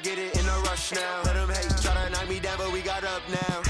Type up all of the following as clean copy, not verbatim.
Get it in a rush now. Let them hate, try to knock me down, but we got up now.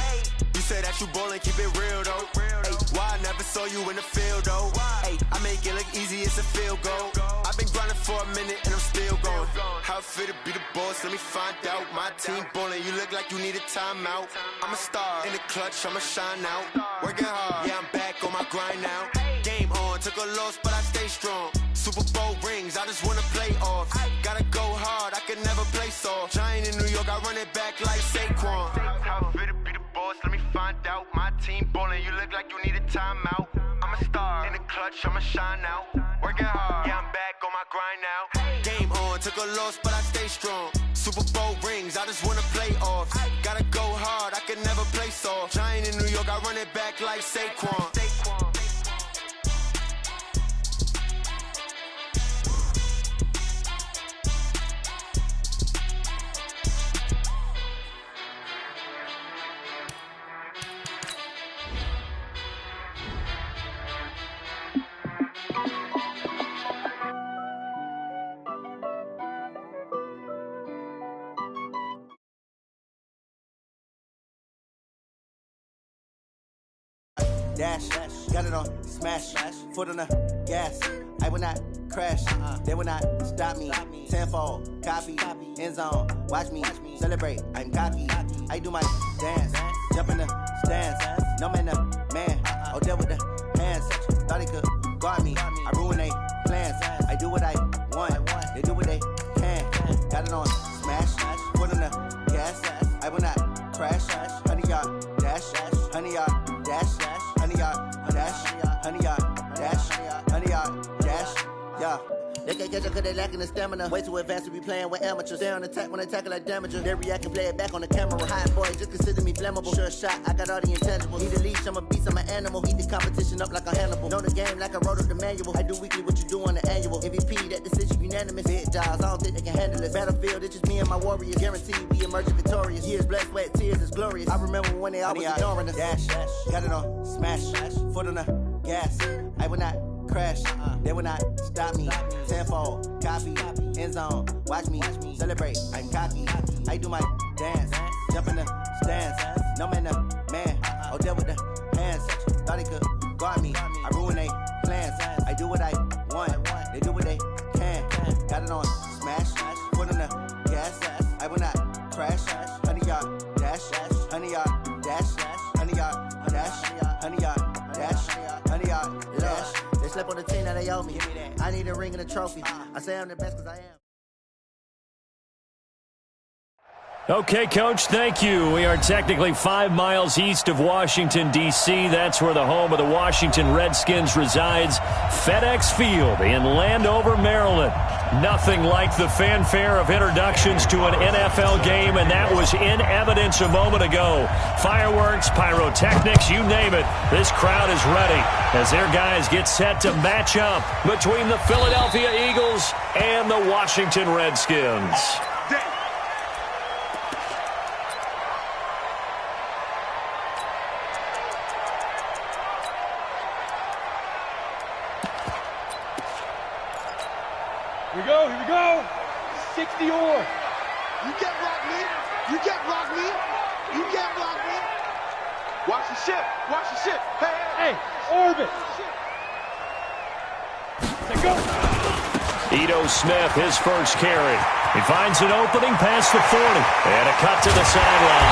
You say that you ballin', keep it real though. Ay, why I never saw you in the field though? Ay, I make it look easy, it's a field goal. I've been grinding for a minute and I'm still going. How it feel to be the boss, let me find out. My team ballin', you look like you need a timeout. I'm a star in the clutch, I'ma shine out. Working hard, yeah, I'm back on my grind now. Game on, took a loss, but I stay strong. Super Bowl rings, I just wanna play off. Gotta go hard, I can never play soft. Giant in New York, I run it back like Saquon. How it feel to be the boss, let me find out. My team ballin', you look like you need a timeout. I'm a star in the clutch, I'ma shine out. Working hard, yeah, I'm back on my grind now. Game on, took a loss, but I stay strong. Super Bowl rings, I just wanna play off. Gotta go hard, I can never play soft. Giant in New York, I run it back like Saquon. Dash, got it on, smash, foot on the gas. I will not crash, they will not stop me. Tenfold, copy, end zone, watch me celebrate. I'm cocky, I do my dance, jump in the stands. No man, man, oh, there with the hands. Thought he could guard me, I ruin they plans. I do what I want, they do what they can. Got it on, smash, foot on the gas. I will not crash, 100-yard dash, 100-yard dash. 100-yard dash, 100-yard dash, 100-yard dash, yeah. They can't catch up cause they lacking the stamina. Way too advanced to be playing with amateurs. Stay on attack when they tackle like damager. They react and play it back on the camera. Hot boy, just consider me flammable. Sure shot, I got all the intangibles. Need a leash, I'm a beast, I'm an animal. Eat the competition up like a Hannibal. Know the game like I wrote up the manual. I do weekly what you do on the annual. MVP, that decision unanimous. Big jobs, I don't think they can handle it. Battlefield, it's just me and my warriors. Guaranteed we emerging victorious. Years, blood, sweat, tears, it's glorious. I remember when they always ignoring us. Dash, got it on, smash, foot on the gas. I will not crash, they will not stop me. Tenfold, copy, end zone, watch me celebrate. I'm cocky, I do my dance, jump in the stands. No man, man, oh, there with the hands. Thought he could guard me, I ruin they plans. I do what I want, they do what they can. Got it on, smash, foot on the gas. I will not crash, 100-yard dash, 100-yard dash, 100-yard dash, 100-yard dash, 100-yard dash. They slept on the team that they owe me. I need a ring and a trophy. I say I'm the best because I am. Okay, Coach, thank you. We are technically 5 miles east of Washington, D.C. That's where the home of the Washington Redskins resides. FedEx Field in Landover, Maryland. Nothing like the fanfare of introductions to an NFL game, and that was in evidence a moment ago. Fireworks, pyrotechnics, you name it. This crowd is ready as their guys get set to match up between the Philadelphia Eagles and the Washington Redskins. Here we go. 60 or. You can't block me. You can't block me. You can't block me. Watch the ship. Watch the ship. Hey, orbit. Let's go. Ito Smith, his first carry. He finds an opening past the 40. And a cut to the sideline.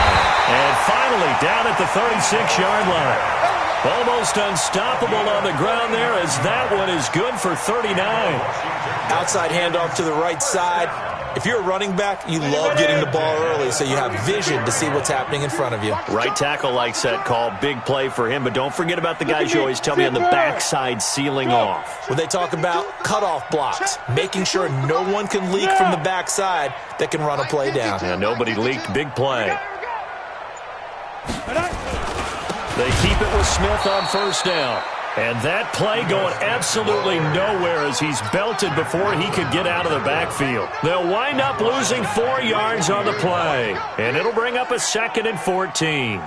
And finally down at the 36-yard line. Almost unstoppable on the ground there as that one is good for 39. Outside handoff to the right side. If you're a running back, you love getting the ball early so you have vision to see what's happening in front of you. Right tackle likes that call. Big play for him, but don't forget about the guys you always tell me on the backside sealing off. When they talk about cutoff blocks, making sure no one can leak from the backside that can run a play down. Yeah, nobody leaked. Big play. They keep it with Smith on first down. And that play going absolutely nowhere as he's belted before he could get out of the backfield. They'll wind up losing 4 yards on the play. And it'll bring up a 2nd and 14.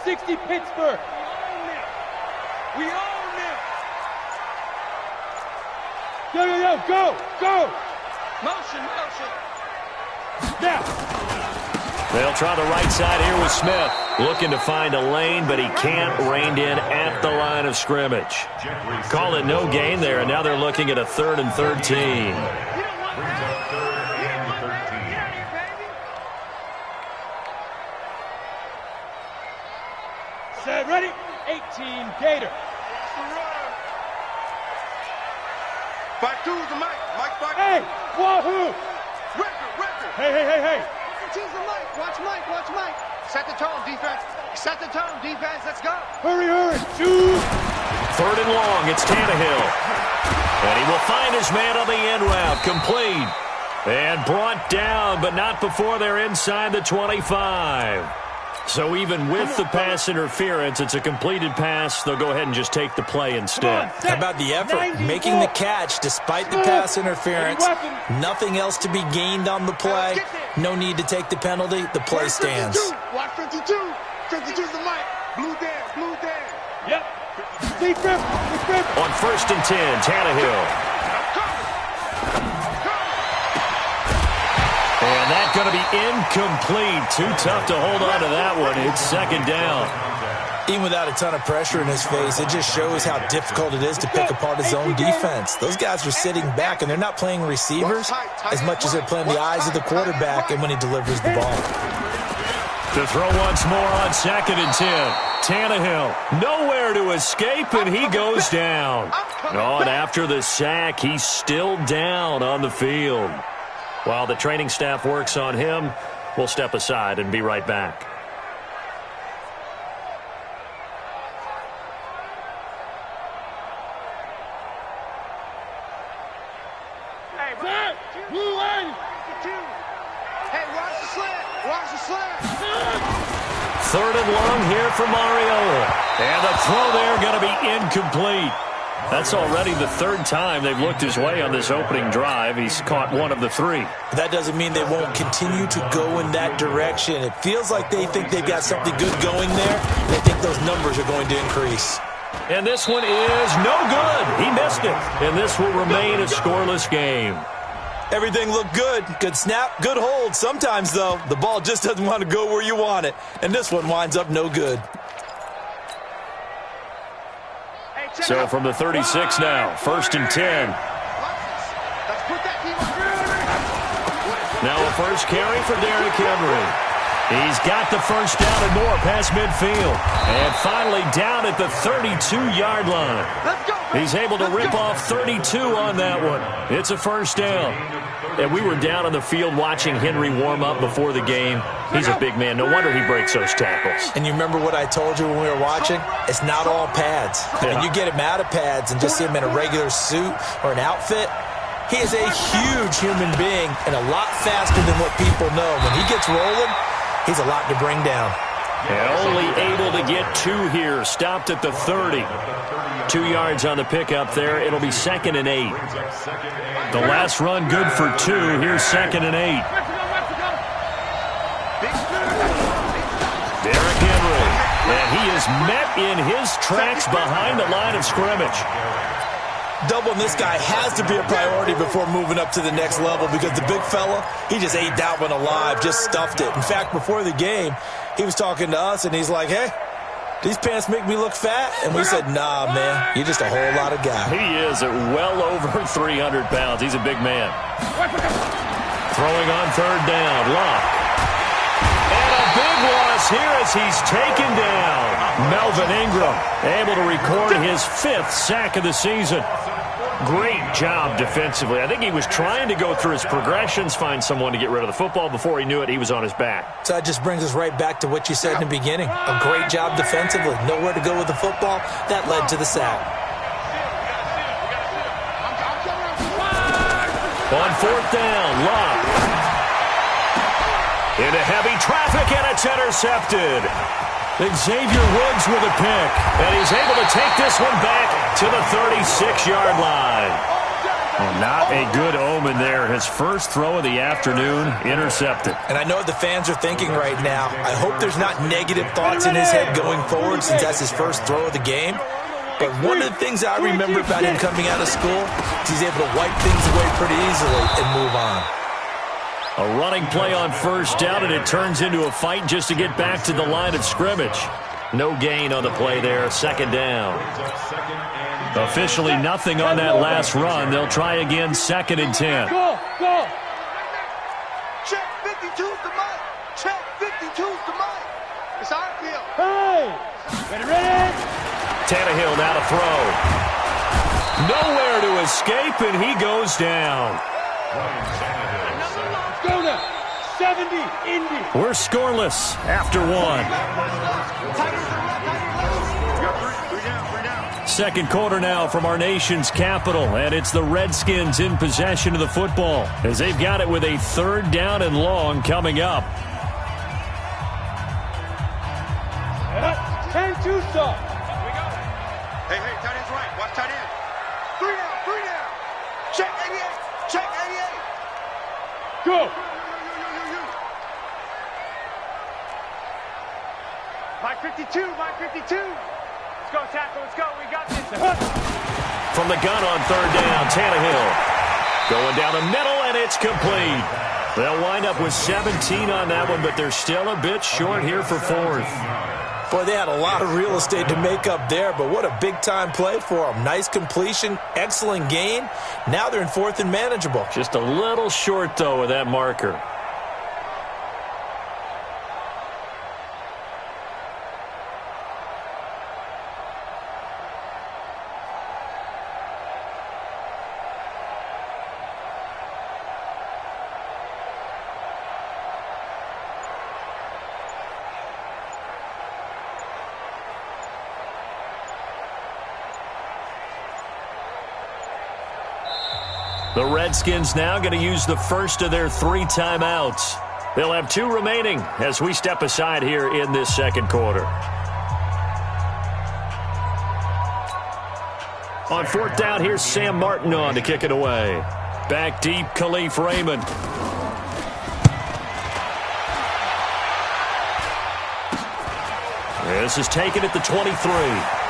60 Pittsburgh. We own them. Yo, go. Motion. Now. They'll try the right side here with Smith. Looking to find a lane, but he can't. Reined in at the line of scrimmage. Call it no gain there, and now they're looking at a 3rd and 13. Set, ready? 18, Gator. Back to the mic. Mike back. Hey, wahoo! Record. Hey. Choose the mic. Watch Mike. Set the tone, defense. Let's go. Hurry. 2. 3rd and long. It's Tannehill. And he will find his man on the end route. Complete. And brought down, but not before they're inside the 25. So even with the pass interference, it's a completed pass. They'll go ahead and just take the play instead. How about the effort? Making the catch despite the pass interference. Nothing else to be gained on the play. No need to take the penalty. The play stands. Watch 52. 52's the mic. Blue down. Yep. Defense. On 1st and 10, Tannehill. And that's going to be incomplete. Too tough to hold on to that one. It's 2nd down. Even without a ton of pressure in his face, it just shows how difficult it is to pick apart his own defense. Those guys are sitting back, and they're not playing receivers as much as they're playing the eyes of the quarterback and when he delivers the ball. To throw once more on 2nd and 10. Tannehill nowhere to escape, and he goes down. Oh, and after the sack, he's still down on the field. While the training staff works on him, we'll step aside and be right back. Hey, blue line. Hey, watch the slant. 3rd and long here for Mariota. And the throw there going to be incomplete. That's already the 3rd time they've looked his way on this opening drive. He's caught one of the 3. That doesn't mean they won't continue to go in that direction. It feels like they think they've got something good going there. They think those numbers are going to increase. And this one is no good. He missed it. And this will remain a scoreless game. Everything looked good. Good snap, good hold. Sometimes, though, the ball just doesn't want to go where you want it. And this one winds up no good. So from the 36 now, 1st and 10. Now a first carry for Derrick Henry. He's got the 1st down and more past midfield. And finally down at the 32-yard line. He's able to rip off 32 on that one. It's a 1st down. And we were down on the field watching Henry warm up before the game. He's a big man. No wonder he breaks those tackles. And you remember what I told you when we were watching? It's not all pads. Yeah. When you get him out of pads and just see him in a regular suit or an outfit, he is a huge human being and a lot faster than what people know. When he gets rolling, he's a lot to bring down. And only able to get 2 here. Stopped at the 30. 2 yards on the pickup there. It'll be 2nd and 8. The last run good for 2. Here's 2nd and 8. Derrick Henry. And he is met in his tracks behind the line of scrimmage. Doubling this guy has to be a priority before moving up to the next level because the big fella, he just ate that one alive, just stuffed it. In fact, before the game, he was talking to us, and he's like, hey, these pants make me look fat? And we said, nah, man, you're just a whole lot of guy. He is at well over 300 pounds. He's a big man. Throwing on 3rd down, Locke. And a big loss here as he's taken down. Melvin Ingram able to record his 5th sack of the season. Great job defensively. I think he was trying to go through his progressions, find someone to get rid of the football. Before he knew it, he was on his back. So that just brings us right back to what you said in the beginning. A great job defensively. Nowhere to go with the football. That led to the sack. On 4th down, Locke. Into heavy traffic, and it's intercepted. Xavier Woods with a pick, and he's able to take this one back to the 36-yard line. Well, not a good omen there. His first throw of the afternoon intercepted. And I know what the fans are thinking right now. I hope there's not negative thoughts in his head going forward since that's his first throw of the game. But one of the things I remember about him coming out of school is he's able to wipe things away pretty easily and move on. A running play on first down, and it turns into a fight just to get back to the line of scrimmage. No gain on the play there, second down. Officially nothing on that last run. They'll try again, 2nd and 10. Go, go. Check 52's the mic. Check 52's the mic. It's our field. Hey. Ready. Tannehill now to throw. Nowhere to escape, and he goes down. Go now. 70, Indy. We're scoreless after one. Second quarter now from our nation's capital, and it's the Redskins in possession of the football as they've got it with a 3rd down and long coming up. 10-2 stop. Hey, tight end's right. Watch tight end. 3 down. Check 88. Go. Mike 52. Let's go, tackle. Let's go. We got this. From the gun on 3rd down, Tannehill going down the middle, and it's complete. They'll wind up with 17 on that one, but they're still a bit short here for 4th. Boy, they had a lot of real estate to make up there, but what a big-time play for them. Nice completion, excellent gain. Now they're in 4th and manageable. Just a little short, though, with that marker. The Redskins now going to use the first of their 3 timeouts. They'll have 2 remaining as we step aside here in this second quarter. On 4th down, here's Sam Martin on to kick it away. Back deep, Khalif Raymond. This is taken at the 23.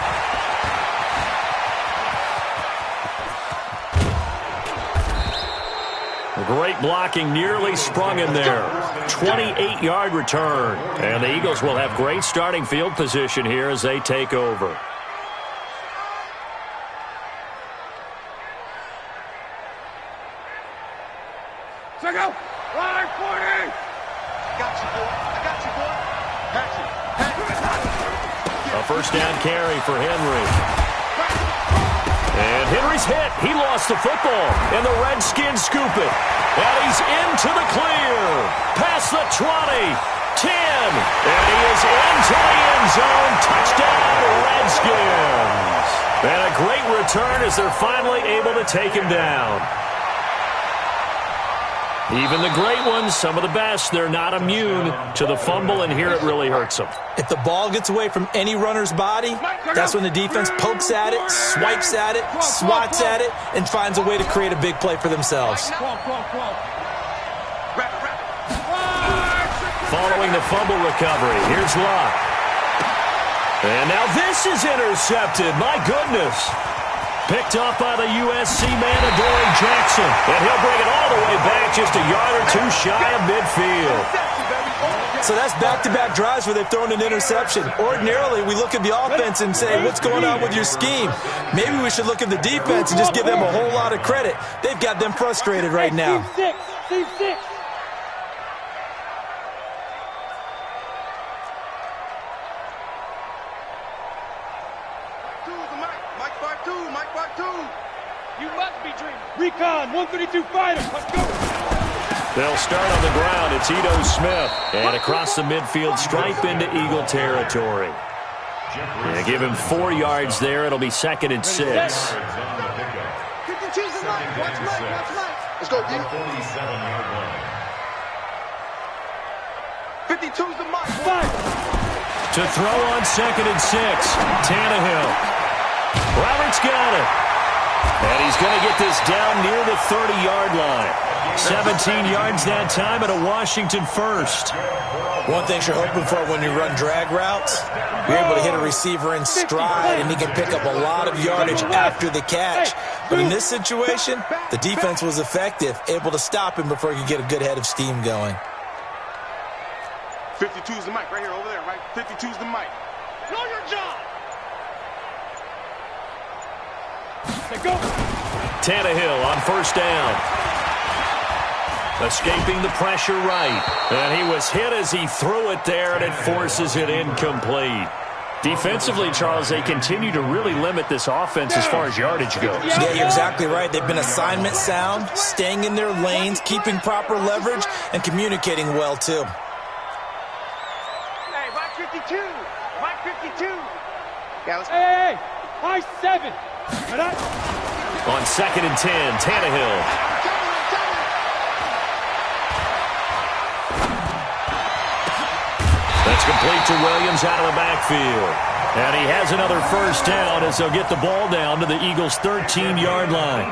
Great blocking, nearly sprung him there. 28-yard return. And the Eagles will have great starting field position here as they take over. So go. Line 40. Got you, boy. Pass it. A first down carry for Henry. And Henry's hit. He lost the football. And the Redskins scoop it. And he's into the clear. Past the 20. 10. And he is into the end zone. Touchdown, Redskins. And a great return as they're finally able to take him down. Even the great ones, some of the best, they're not immune to the fumble, and here it really hurts them. If the ball gets away from any runner's body, that's when the defense pokes at it, swipes at it, swats at it, and finds a way to create a big play for themselves. Following the fumble recovery, here's Locke. And now this is intercepted. My goodness. Picked off by the USC man, Adoree Jackson. And he'll bring it all the way back just a yard or 2 shy of midfield. So that's back-to-back drives where they've thrown an interception. Ordinarily, we look at the offense and say, what's going on with your scheme? Maybe we should look at the defense and just give them a whole lot of credit. They've got them frustrated right now. Team 6. You must be dreaming. Recon, 132 fighter. Let's go. They'll start on the ground. It's Ito Smith. And across the midfield stripe into Eagle territory. And give him 4 yards there. It'll be 2nd and 6. 52's the mic. Watch Mike. Let's go, D. 52's the mic. To throw on 2nd and 6. Tannehill. Roberts got it. And he's going to get this down near the 30-yard line. 17 yards that time and a Washington first. One thing you're hoping for when you run drag routes, you're able to hit a receiver in stride, and he can pick up a lot of yardage after the catch. But in this situation, the defense was effective, able to stop him before he could get a good head of steam going. 52 is the mic right here, over there, right? 52 is the mic. Know your job. Go. Tannehill on first down. Escaping the pressure right. And he was hit as he threw it there, and it forces it incomplete. Defensively, Charles, they continue to really limit this offense as far as yardage goes. Yeah, you're exactly right. They've been assignment sound, staying in their lanes, keeping proper leverage, and communicating well, too. Hey, Mike 52. Mike 52. Yeah, let's... Hey, high 7. On 2nd and 10, Tannehill. That's complete to Williams out of the backfield. And he has another first down as they'll get the ball down to the Eagles' 13-yard line.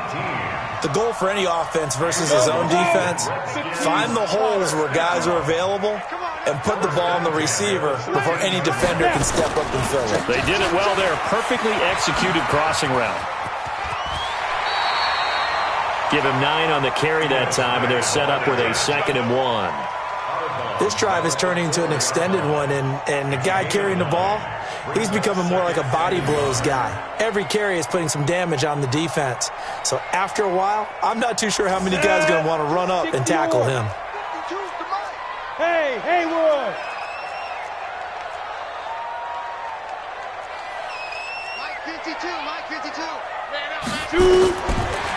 The goal for any offense versus his own defense, find the holes where guys are available and put the ball on the receiver before any defender can step up and fill it. They did it well there. Perfectly executed crossing route. Give him 9 on the carry that time, and they're set up with a 2nd and 1. This drive is turning into an extended one, and the guy carrying the ball, he's becoming more like a body blows guy. Every carry is putting some damage on the defense. So after a while, I'm not too sure how many guys are going to want to run up and tackle him. Hey, Haywood! Mike 52, Mike 52. Shoot!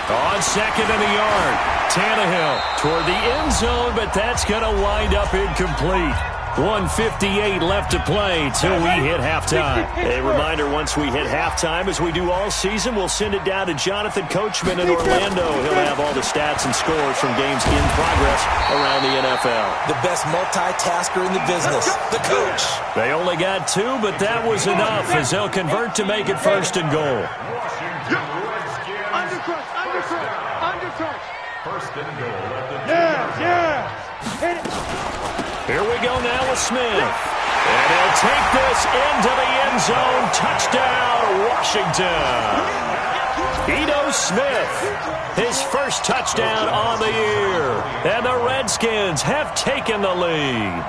On 2nd and a yard, Tannehill toward the end zone, but that's going to wind up incomplete. 1:58 left to play till we hit halftime. A reminder, once we hit halftime, as we do all season, we'll send it down to Jonathan Coachman in Orlando. He'll have all the stats and scores from games in progress around the NFL. The best multitasker in the business, the coach. They only got 2, but that was enough as they'll convert to make it 1st and goal. Undercrush. 1st and goal. Yeah. Hit it. Here we go now with Smith. And he'll take this into the end zone. Touchdown, Washington. Ito Smith, his first touchdown on the year. And the Redskins have taken the lead.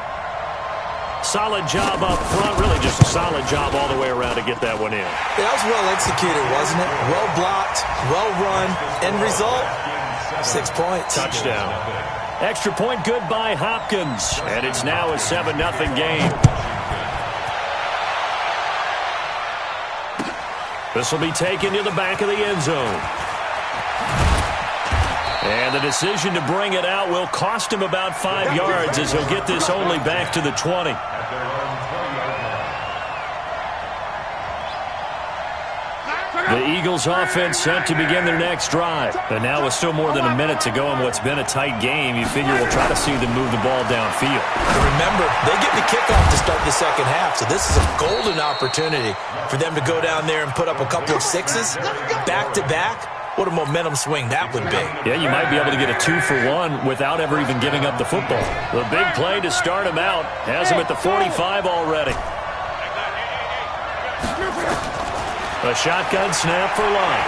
Solid job up front. Really just a solid job all the way around to get that one in. That was well executed, wasn't it? Well blocked, well run. End result, 6 points. Touchdown. Extra point good by Hopkins. And it's now a 7-0 game. This will be taken to the back of the end zone. And the decision to bring it out will cost him about 5 yards as he'll get this only back to the 20. The Eagles offense set to begin their next drive. And now with still more than a minute to go in what's been a tight game, you figure we'll try to see them move the ball downfield. And remember, they get the kickoff to start the second half, so this is a golden opportunity for them to go down there and put up a couple of 6s back-to-back. What a momentum swing that would be. Yeah, you might be able to get a 2-for-1 without ever even giving up the football. The big play to start him out has him at the 45 already. A shotgun snap for Lyon.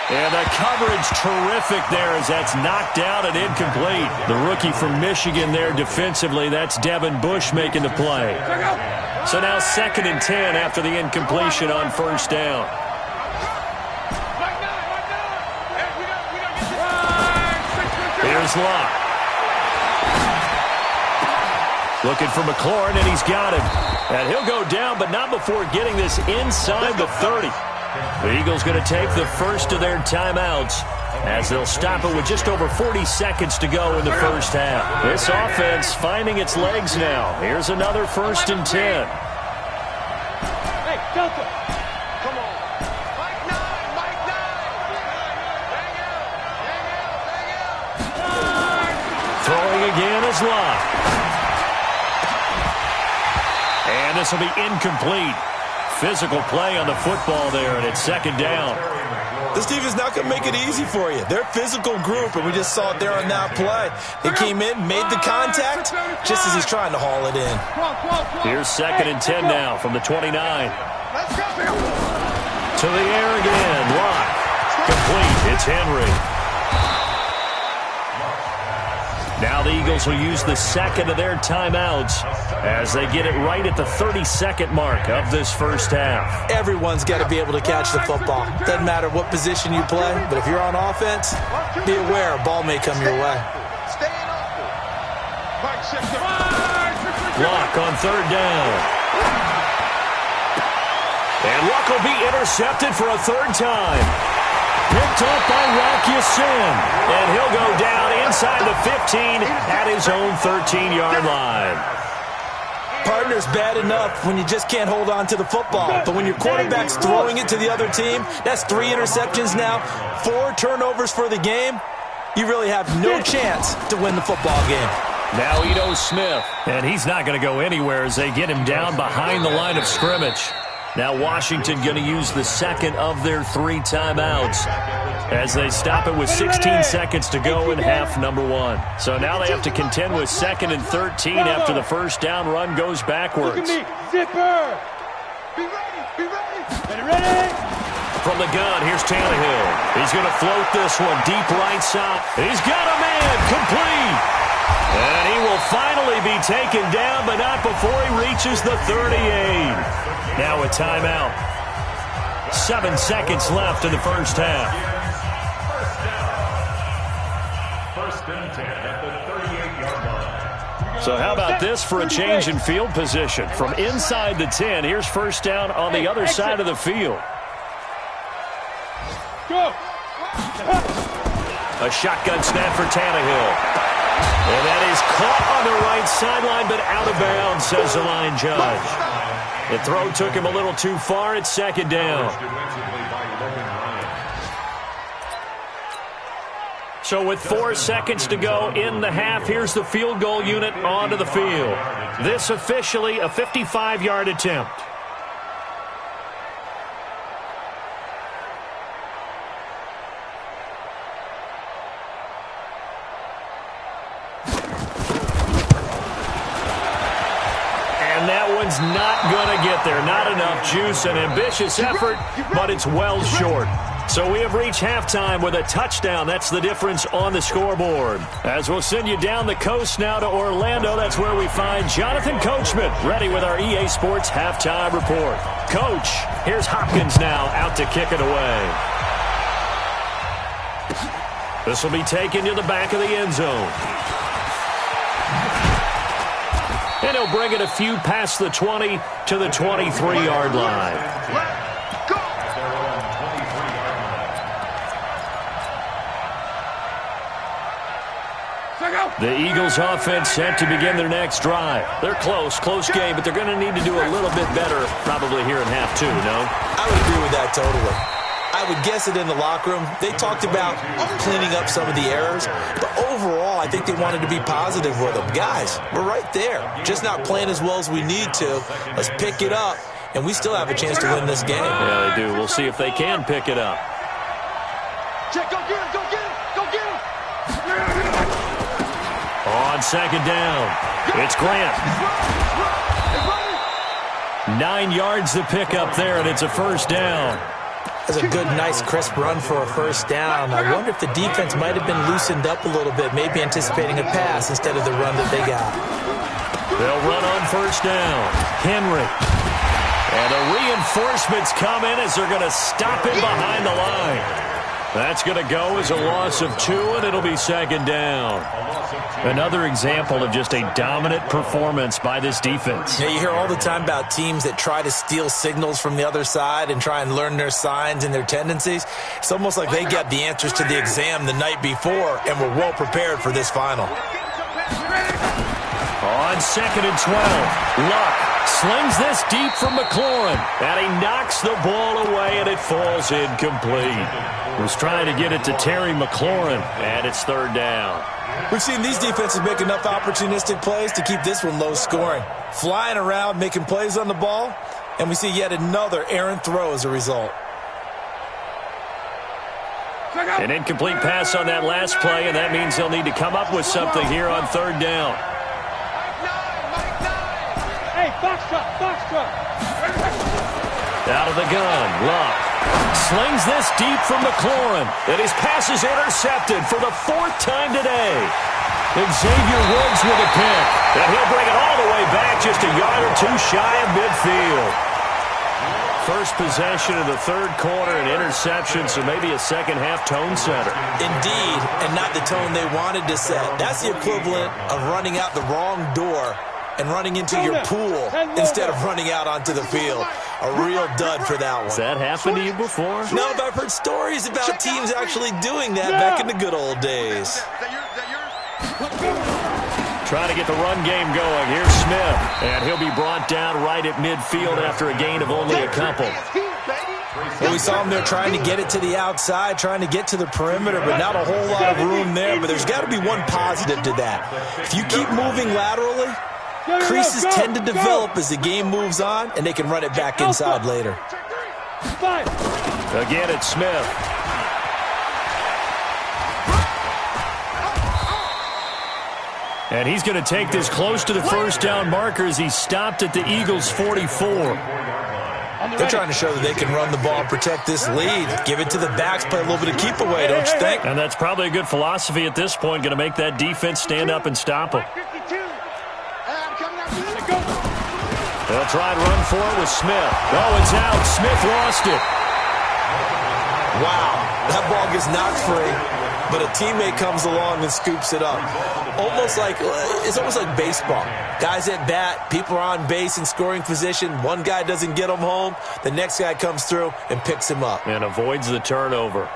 And the coverage terrific there as that's knocked out and incomplete. The rookie from Michigan there defensively, that's Devin Bush making the play. So now 2nd and 10 after the incompletion on first down. Here's Locke. Looking for McLaurin, and he's got him. And he'll go down, but not before getting this inside the 30. The Eagles going to take the first of their timeouts as they'll stop it with just over 40 seconds to go in the first half. This offense finding its legs now. Here's another 1st and 10. Hey, Delta. Come on. Mike 9. Throwing again is Locke. And this will be incomplete. physical play on the football there, and it's second down. This team is not going to make it easy for you. They're a physical group, and we just saw it there on that play. They came in, made the contact, just as he's trying to haul it in. Here's 2nd and 10 now from the 29. To the air again. Lock. Complete. It's Henry. Now the Eagles will use the second of their timeouts as they get it right at the 30-second mark of this first half. Everyone's got to be able to catch the football. Doesn't matter what position you play, but if you're on offense, be aware a ball may come your way. Lock on 3rd down. And Luck will be intercepted for a 3rd time. Picked off by Rock Ya-Sin. And he'll go down inside the 15 at his own 13-yard line. Partner's bad enough when you just can't hold on to the football. But when your quarterback's throwing it to the other team, that's 3 interceptions now, 4 turnovers for the game. You really have no chance to win the football game. Now Ito Smith. And he's not going to go anywhere as they get him down behind the line of scrimmage. Now Washington going to use the second of their 3 timeouts as they stop it with 16 seconds to go in half number 1. So now they have to contend with 2nd and 13 after the first down run goes backwards. Zipper! Be ready! Be ready! Ready! From the gun, here's Tannehill. He's going to float this one deep right side. He's got a man complete. And he will finally be taken down, but not before he reaches the 38. Now a timeout. 7 seconds left in the first half. First and 10 at the 38-yard line. So how about this for a change in field position? From inside the 10, here's first down on the other side of the field. Go! A shotgun snap for Tannehill. And that is caught on the right sideline, but out of bounds, says the line judge. The throw took him a little too far. It's 2nd down. So with 4 seconds to go in the half, here's the field goal unit onto the field. This officially a 55-yard attempt. Not going to get there. Not enough juice. An ambitious effort, but it's well short. So we have reached halftime with a touchdown. That's the difference on the scoreboard. As we'll send you down the coast now to Orlando, that's where we find Jonathan Coachman, ready with our EA Sports halftime report. Coach, here's Hopkins now out to kick it away. This will be taken to the back of the end zone. And he'll bring it a few past the 20 to the 23-yard line. The Eagles offense set to begin their next drive. They're close game, but they're going to need to do a little bit better probably here in half 2, no? I would agree with that totally. I would guess it in the locker room. They talked about cleaning up some of the errors, but overall, I think they wanted to be positive with them. Guys, we're right there. Just not playing as well as we need to. Let's pick it up, and we still have a chance to win this game. Yeah, they do. We'll see if they can pick it up. Check, go get him, go get him, go get him. On 2nd down, it's Grant. 9 yards to pick up there, and it's a first down. That's a good, nice, crisp run for a first down. I wonder if the defense might have been loosened up a little bit, maybe anticipating a pass instead of the run that they got. They'll run on first down. Henry. And the reinforcements come in as they're going to stop him behind the line. That's going to go as a loss of 2, and it'll be 2nd down. Another example of just a dominant performance by this defense. Yeah, you hear all the time about teams that try to steal signals from the other side and try and learn their signs and their tendencies. It's almost like they got the answers to the exam the night before and were well prepared for this final. On 2nd and 12, Luck slings this deep from McLaurin, and he knocks the ball away, and it falls incomplete. Was trying to get it to Terry McLaurin, and it's 3rd down. We've seen these defenses make enough opportunistic plays to keep this one low scoring. Flying around, making plays on the ball, And we see yet another errant throw as a result. An incomplete pass on that last play, and that means they'll need to come up with something here on third down. Hey, box truck. Out of the gun, Luck slings this deep from McLaurin, and his pass is intercepted for the 4th time today. Xavier Woods with a pick, and he'll bring it all the way back just a yard or two shy of midfield. First possession of the third quarter, an interception, so maybe a second-half tone setter. Indeed, and not the tone they wanted to set. That's the equivalent of running out the wrong door and running into your pool instead of running out onto the field. A real dud for that one. Has that happened to you before? No, but I've heard stories about teams actually doing that back in the good old days. Trying to get the run game going. Here's Smith, and he'll be brought down right at midfield after a gain of only a couple. Well, we saw him there trying to get it to the outside, trying to get to the perimeter, but not a whole lot of room there. But there's got to be one positive to that. If you keep moving laterally, creases tend to develop as the game moves on, and they can run it back inside later. Again, it's Smith. And he's going to take this close to the first down marker as he stopped at the Eagles' 44. They're trying to show that they can run the ball and protect this lead. Give it to the backs, play a little bit of keep away, don't you think? And that's probably a good philosophy at this point, going to make that defense stand up and stop them. They'll try and run for it with Smith. Oh, it's out. Smith lost it. Wow, that ball gets knocked free, but a teammate comes along and scoops it up. It's almost like baseball. Guys at bat, people are on base in scoring position. One guy doesn't get him home. The next guy comes through and picks him up. And avoids the turnover.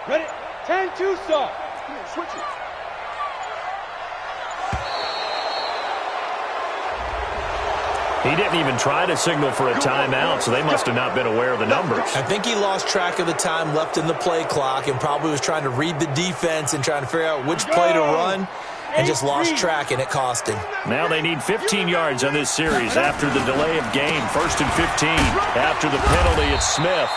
Ready? 10-2 start. Switch it. He didn't even try to signal for a timeout, so they must have not been aware of the numbers. I think he lost track of the time left in the play clock and probably was trying to read the defense and trying to figure out which play to run and just lost track, and it cost him. Now they need 15 yards on this series after the delay of game. 1st and 15. After the penalty, it's Smith.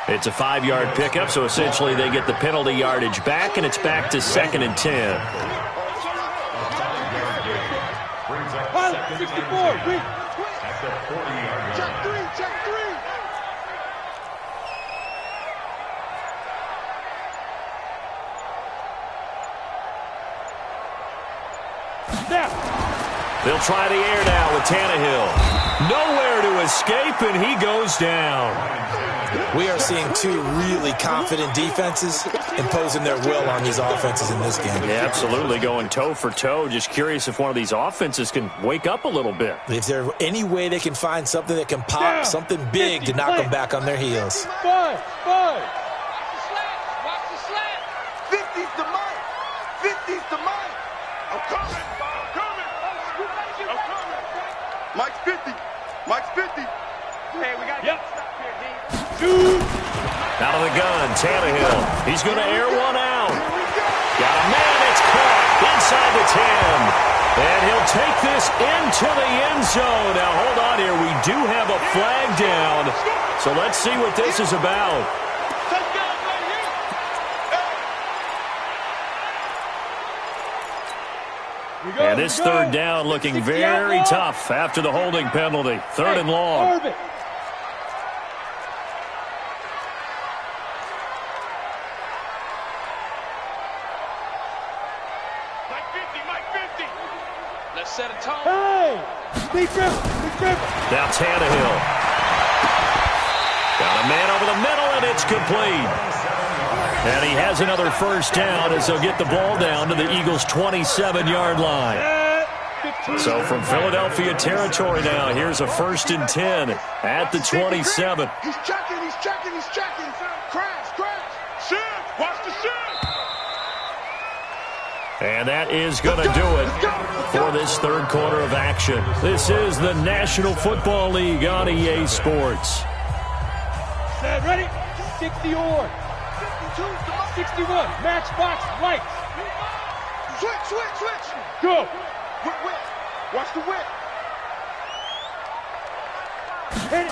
It's a 5-yard pickup, so essentially they get the penalty yardage back, and it's back to 2nd and 10. 64, read. Check three. Snap. They'll try the air now with Tannehill. Nowhere to escape, and he goes down. We are seeing two really confident defenses imposing their will on these offenses in this game. Yeah, absolutely, going toe for toe. Just curious if one of these offenses can wake up a little bit. Is there any way they can find something that can pop, something big to knock them back on their heels? 5. Watch the slant. 50's the mic. 50's the mic. I'm coming. Mike's 50. Mike's 50. Hey, we got to stop here, D. Out of the gun, Tannehill. He's going to air one out. Got a man, it's caught inside the 10. And he'll take this into the end zone. Now, hold on here. We do have a flag down. So let's see what this is about. And this third down looking very tough after the holding penalty. 3rd and long. Mike 50. Let's set a tone. Hey! Big grip. Now Tannehill. Got a man over the middle, and it's complete. And he has another first down as they'll get the ball down to the Eagles' 27-yard line. So from Philadelphia territory now, here's a 1st and 10 at the 27. He's checking. Crash. Shift. Watch the shift. And that is going to do it for this third quarter of action. This is the National Football League on EA Sports. Set, ready? 60 or 61. Matchbox lights. Switch. Go. Whip. Watch the whip. Hit it.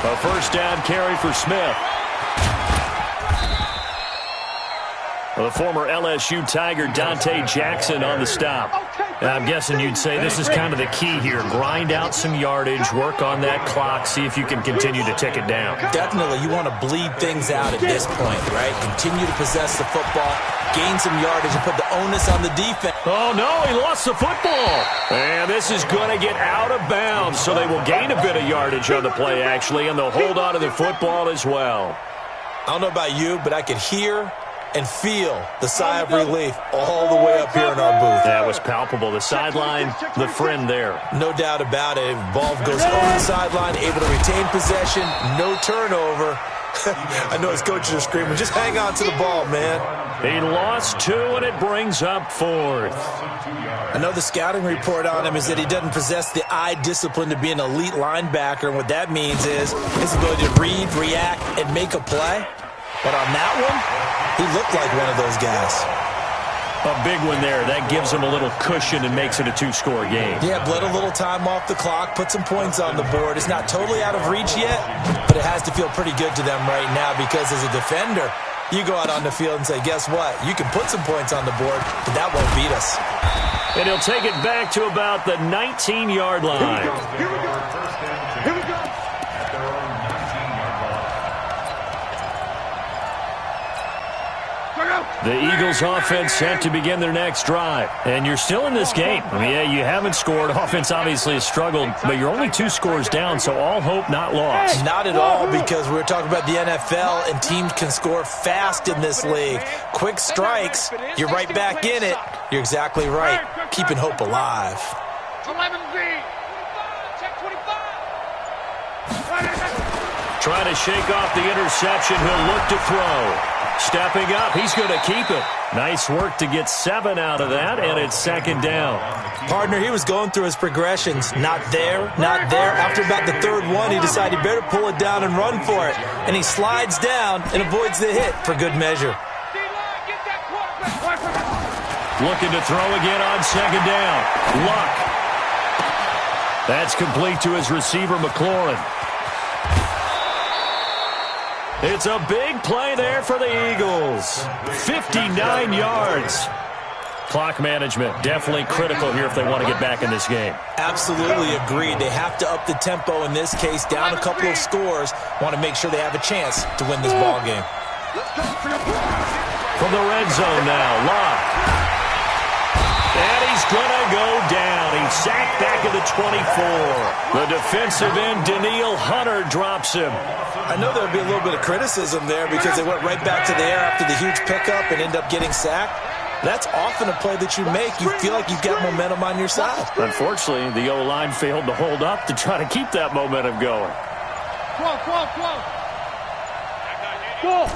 A first down carry for Smith. The former LSU Tiger Dante Jackson on the stop. I'm guessing you'd say this is kind of the key here. Grind out some yardage, work on that clock, see if you can continue to tick it down. Definitely. You want to bleed things out at this point, right? Continue to possess the football, gain some yardage, and put the onus on the defense. Oh, no, he lost the football. And this is going to get out of bounds, so they will gain a bit of yardage on the play, actually, and they'll hold on to the football as well. I don't know about you, but I could hear and feel the sigh of relief all the way up here in our booth. That was palpable. The sideline, the friend there. No doubt about it. Ball goes over the sideline, able to retain possession, no turnover. I know his coaches are screaming, just hang on to the ball, man. He lost 2, and it brings up 4th. I know the scouting report on him is that he doesn't possess the eye discipline to be an elite linebacker, and what that means is his ability to read, react, and make a play. But on that one, he looked like one of those guys. A big one there. That gives him a little cushion and makes it a 2-score game. Yeah, bled a little time off the clock, put some points on the board. It's not totally out of reach yet, but it has to feel pretty good to them right now because as a defender, you go out on the field and say, guess what? You can put some points on the board, but that won't beat us. And he'll take it back to about the 19-yard line. Here we go. The Eagles offense set to begin their next drive. And you're still in this game. I mean, yeah, you haven't scored. Offense obviously has struggled, but you're only 2 scores down, so all hope not lost. Not at all, because we were talking about the NFL, and teams can score fast in this league. Quick strikes, you're right back in it. You're exactly right. Keeping hope alive. 11B. Check 25. Trying to shake off the interception. He'll look to throw. Stepping up, he's going to keep it. Nice work to get 7 out of that, and it's second down. Partner, he was going through his progressions. Not there. After about the third one, he decided he better pull it down and run for it. And he slides down and avoids the hit for good measure. Looking to throw again on second down. Luck. That's complete to his receiver, McLaurin. It's a big play there for the Eagles. 59 yards. Clock management definitely critical here if they want to get back in this game. Absolutely agreed. They have to up the tempo in this case, down a couple of scores. Want to make sure they have a chance to win this ball game. From the red zone now, Luck. And he's going to go down. He's sacked back at the 24. The defensive end, Daniil Hunter, drops him. I know there'll be a little bit of criticism there because they went right back to the air after the huge pickup and end up getting sacked. That's often a play that you make. You feel like you've got momentum on your side. Unfortunately, the O-line failed to hold up to try to keep that momentum going. Go.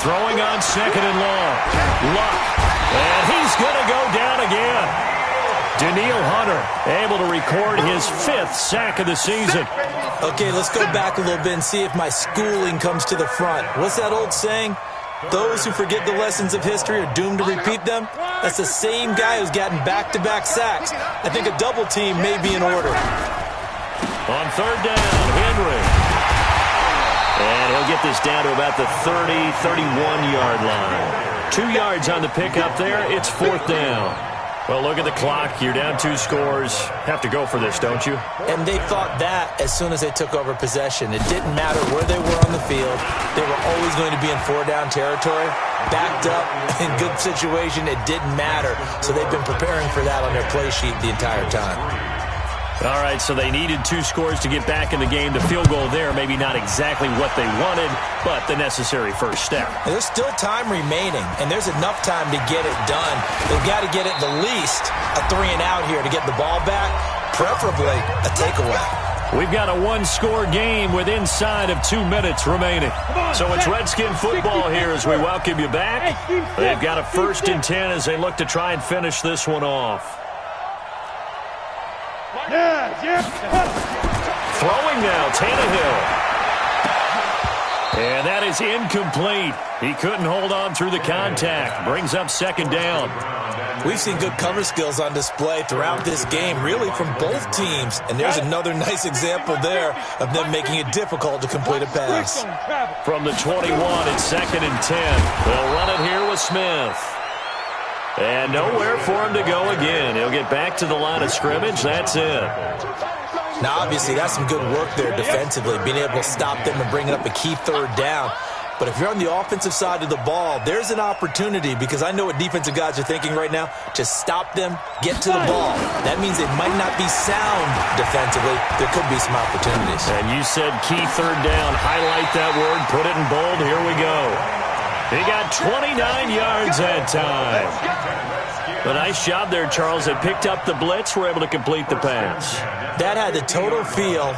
Throwing on second and long. Luck. And he's going to go down again. Daniil Hunter able to record his 5th sack of the season. Okay, let's go back a little bit and see if my schooling comes to the front. What's that old saying? Those who forget the lessons of history are doomed to repeat them. That's the same guy who's gotten back-to-back sacks. I think a double team may be in order. On third down, Henry. And he'll get this down to about the 30, 31-yard line. 2 yards on the pickup there. It's 4th down. Well, look at the clock. You're down 2 scores. Have to go for this, don't you? And they thought that as soon as they took over possession. It didn't matter where they were on the field. They were always going to be in 4-down territory. Backed up, in good situation, it didn't matter. So they've been preparing for that on their play sheet the entire time. All right, so they needed 2 scores to get back in the game. The field goal there, maybe not exactly what they wanted, but the necessary first step. There's still time remaining, and there's enough time to get it done. They've got to get at the least a 3-and-out here to get the ball back, preferably a takeaway. We've got a one-score game with inside of 2 minutes remaining. So it's Redskin football here as we welcome you back. They've got a 1st and 10 as they look to try and finish this one off. Throwing now, Tannehill. And that is incomplete. He couldn't hold on through the contact. Brings up 2nd down. We've seen good cover skills on display throughout this game, really from both teams. And there's another nice example there of them making it difficult to complete a pass. From the 21, it's 2nd and 10. They'll run it here with Smith. And nowhere for him to go again. He'll get back to the line of scrimmage. That's it. Now, obviously, that's some good work there defensively, being able to stop them and bringing up a key 3rd down. But if you're on the offensive side of the ball, there's an opportunity, because I know what defensive guys are thinking right now, to stop them, get to the ball. That means they might not be sound defensively. There could be some opportunities. And you said key 3rd down. Highlight that word. Put it in bold. Here we go. He got 29 yards that time. A nice job there, Charles. They picked up the blitz, were able to complete the pass. That had the total feel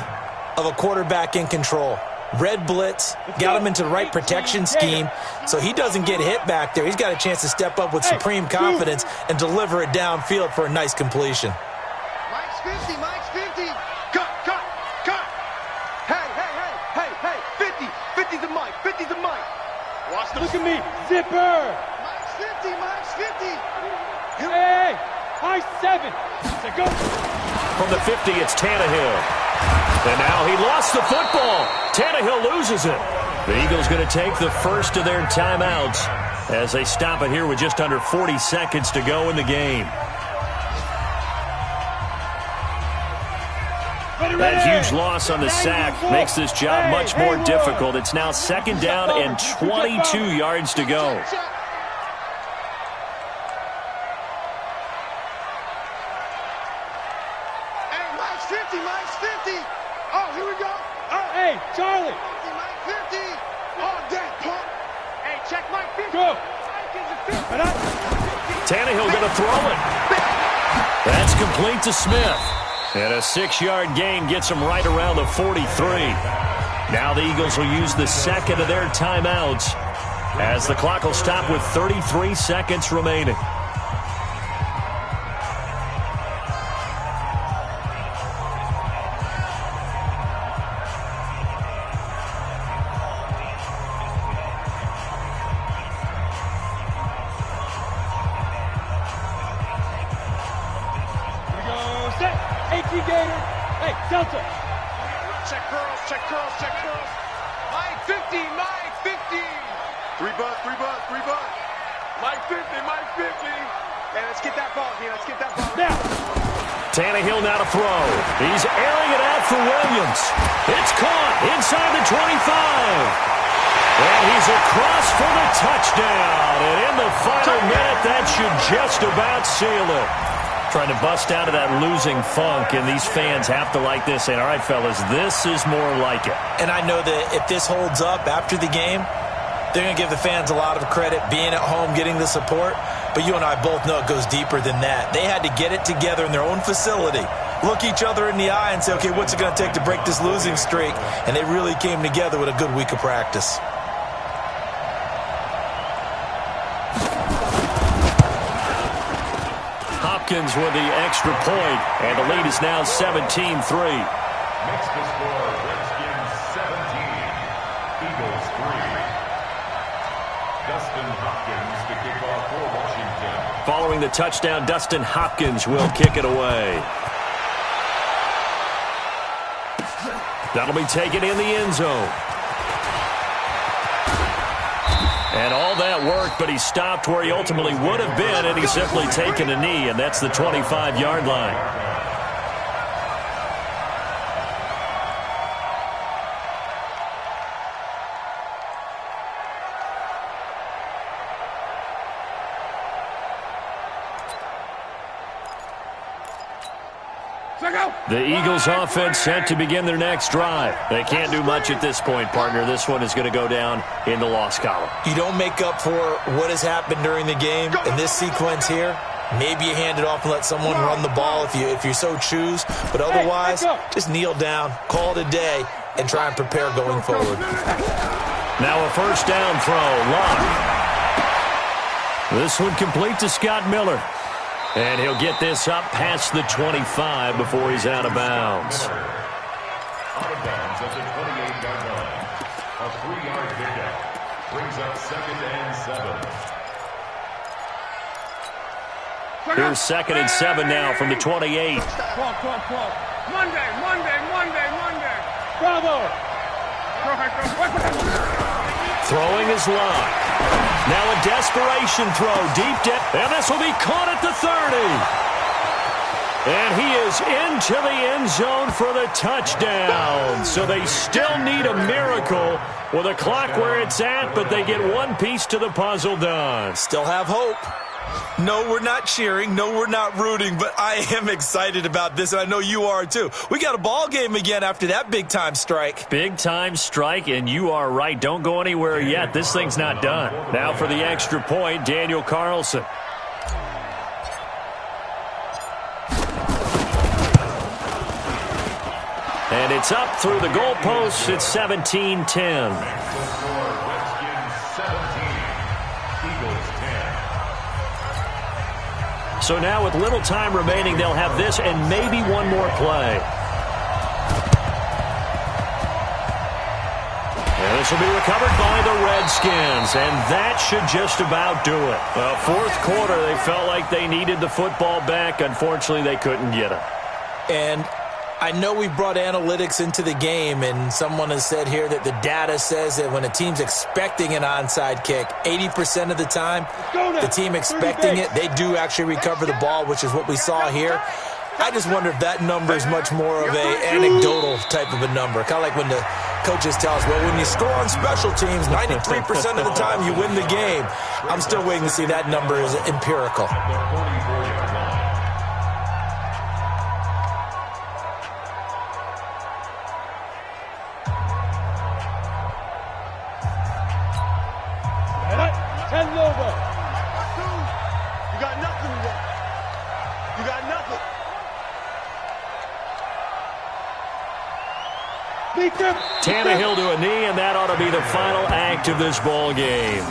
of a quarterback in control. Red blitz, got him into the right protection scheme, so he doesn't get hit back there. He's got a chance to step up with supreme confidence and deliver it downfield for a nice completion. Mike's 50, Mike's 50. Cut. Hey, 50. 50's a Mike, 50's a Mike. Watch the... Look at me, zipper. Mike's 50, Mike's 50. Hey, high 7. So go. From the 50, it's Tannehill. And now he lost the football. Tannehill loses it. The Eagles going to take the first of their timeouts as they stop it here with just under 40 seconds to go in the game. That huge loss on the sack makes this job much more difficult. It's now 2nd down and 22 yards to go. Mike's 50. Oh, here we go. Oh, hey, Charlie. Mike 50. Oh, damn, pump. Hey, check Mike 50. Go. Tannehill going to throw it. That's complete to Smith. And a 6-yard gain gets him right around the 43. Now the Eagles will use the 2nd of their timeouts as the clock will stop with 33 seconds remaining. Hey, Delta. Check curls. Mike 50. 3 buzz. Mike 50. Hey, let's get that ball here. Now. Tannehill now to throw. He's airing it out for Williams. It's caught inside the 25. And he's across for the touchdown. And in the final minute, that should just about seal it. Trying to bust out of that losing funk, and these fans have to like this, saying, all right, fellas, this is more like it. And I know that if this holds up after the game, they're going to give the fans a lot of credit, being at home, getting the support. But you and I both know it goes deeper than that. They had to get it together in their own facility, look each other in the eye and say, okay, what's it going to take to break this losing streak? And they really came together with a good week of practice. Hopkins with the extra point, and the lead is now 17-3. Makes the score Redskins 17, Eagles 3. Dustin Hopkins to kick off for Washington. Following the touchdown, Dustin Hopkins will kick it away. That'll be taken in the end zone. And all that work, but he stopped where he ultimately would have been, and he's simply taken a knee, and that's the 25-yard line. The Eagles offense set to begin their next drive. They can't do much at this point, partner. This one is going to go down in the loss column. You don't make up for what has happened during the game in this sequence here. Maybe you hand it off and let someone run the ball if you so choose. But otherwise, just kneel down, call it a day, and try and prepare going forward. Now a first down throw. Locke. This one complete to Scott Miller. And he'll get this up past the 25 before he's out of bounds. Out of bounds at the 28-yard line. A 3-yard pickup brings up 2nd and 7. Here's 2nd and 7 now from the 28. Monday. Bravo. Throwing is Locke. Now a desperation throw deep down. And this will be caught at the 30. And he is into the end zone for the touchdown. So they still need a miracle with a clock where it's at, but they get one piece to the puzzle done. Still have hope. No, we're not cheering. No, we're not rooting, but I am excited about this, and I know you are too. We got a ball game again after that big-time strike. Big-time strike, and you are right. Don't go anywhere yet. This thing's not done. Now for the extra point, Daniel Carlson. And it's up through the goalposts. It's 17-10. So now with little time remaining, they'll have this and maybe one more play. And this will be recovered by the Redskins, and that should just about do it. Well, fourth quarter, they felt like they needed the football back. Unfortunately, they couldn't get it. And I know we brought analytics into the game, and someone has said here that the data says that when a team's expecting an onside kick, 80% of the time, the team expecting it, they do actually recover the ball, which is what we saw here. I just wonder if that number is much more of an anecdotal type of a number. Kind of like when the coaches tell us, well, when you score on special teams, 93% of the time you win the game. I'm still waiting to see that number is empirical. Tannehill to a knee, and that ought to be the final act of this ball game.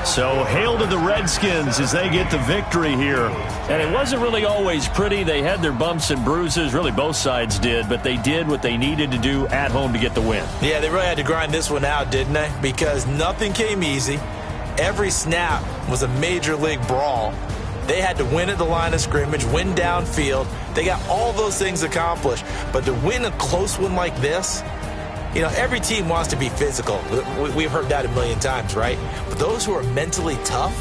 So hail to the Redskins as they get the victory here. And it wasn't really always pretty. They had their bumps and bruises. Really, both sides did. But they did what they needed to do at home to get the win. Yeah, they really had to grind this one out, didn't they? Because nothing came easy. Every snap was a major league brawl. They had to win at the line of scrimmage, win downfield. They got all those things accomplished. But to win a close one like this, you know, every team wants to be physical. We've heard that a million times, right? But those who are mentally tough,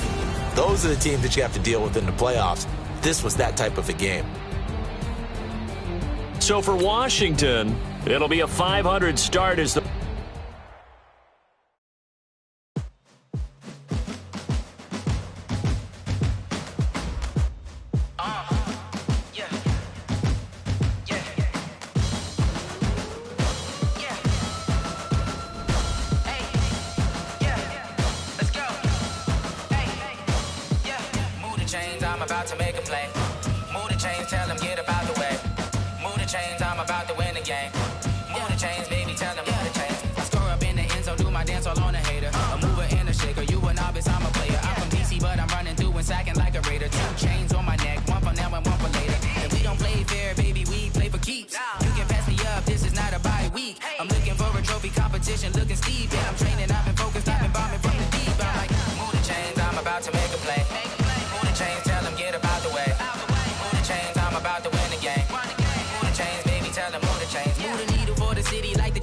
those are the teams that you have to deal with in the playoffs. This was that type of a game. So for Washington, it'll be a 500 start as the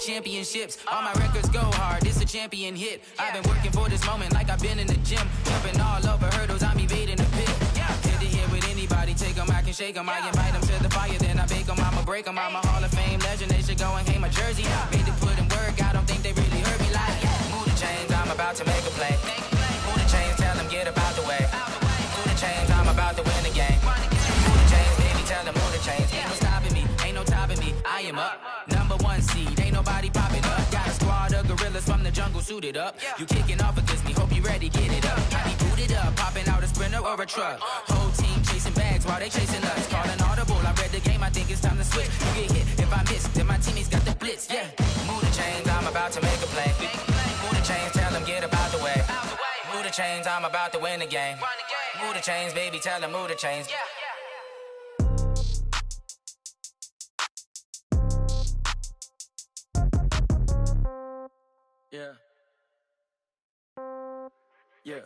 championships. All my records go hard. This a champion hit. I've been working for this moment like I've been in the gym. Jumping all over hurdles, I'm evading the pit. Hit to hit with anybody, take them, I can shake them. I invite them to the fire, then I bake them, I'ma break them. I'm a Hall of Fame legend, they should go and hang my jersey. Made to put in work, I don't think they really heard me like, move the chains, I'm about to make a play. Move the chains, tell them get about the way. Move the chains, I'm about to win the game. Move the chains, baby, tell them move the chains. Ain't no stopping me, ain't no topping me. I am up, #1 seed, ain't nobody popping up. Got a squad of gorillas from the jungle. suited up. You kicking off against me, hope you ready, get it up. I be booted up, popping out a Sprinter or a truck. Whole team chasing bags while they chasing us. Calling audible, I read the game, I think it's time to switch. You get hit, if I miss, then my teammates got the blitz, yeah. Move the chains, I'm about to make a play. Move the chains, tell them get up out the way. Move the chains, I'm about to win the game. Move the chains, baby, tell them move the chains. Yeah. Yeah.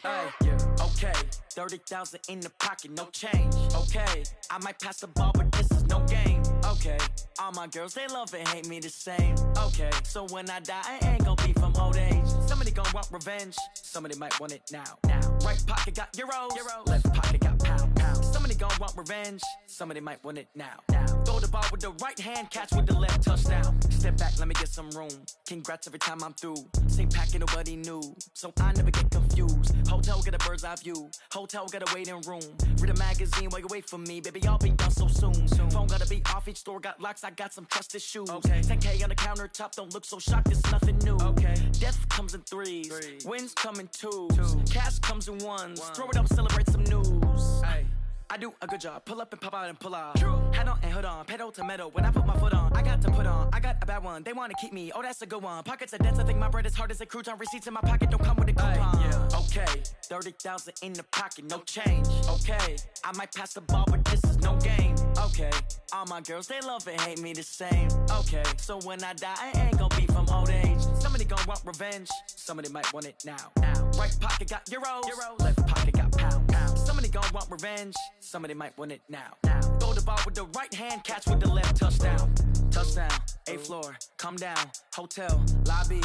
Hey, yeah. Okay. 30,000 in the pocket, no change. Okay. I might pass the ball, but this is no game. Okay. All my girls, they love and hate me the same. Okay. So when I die, I ain't gonna be from old age. Somebody gon' want revenge. Somebody might want it now. Right pocket got euros. Left pocket got pound. Somebody gon' want revenge. Somebody might want it now. Throw the ball with the right hand, catch with the left, touchdown. Step back, let me get some room. Congrats every time I'm through. Same packet, nobody knew. So I never get confused. Hotel get a bird's eye view. Hotel get a waiting room. Read a magazine while you wait for me. Baby, I'll be done so soon. Phone gotta be off, each store got locks. I got some trusted shoes. Okay. 10K on the countertop, don't look so shocked, it's nothing new. Okay. Death comes in threes. Wins come in twos. Cash comes in ones. Throw it up, celebrate some news. Hey. I do a good job, pull up and pop out and pull off. Head on and hood on, pedal to metal. When I put my foot on, I got to put on. I got a bad one, they wanna keep me. Oh, that's a good one. Pockets are dense, I think my bread is hard as a crouton. Receipts in my pocket don't come with a coupon. Yeah. Okay, 30,000 in the pocket, no change. Okay, I might pass the ball, but this is no game. Okay, all my girls, they love and hate me the same. Okay, so when I die, I ain't gonna be from old age. Somebody gon' want revenge. Somebody might want it now. Right pocket got euros. Left pocket got pound. Somebody gon' want revenge. Somebody might want it now. Throw the ball with the right hand, catch with the left, touchdown. Touchdown, 8th floor, come down, hotel, lobby.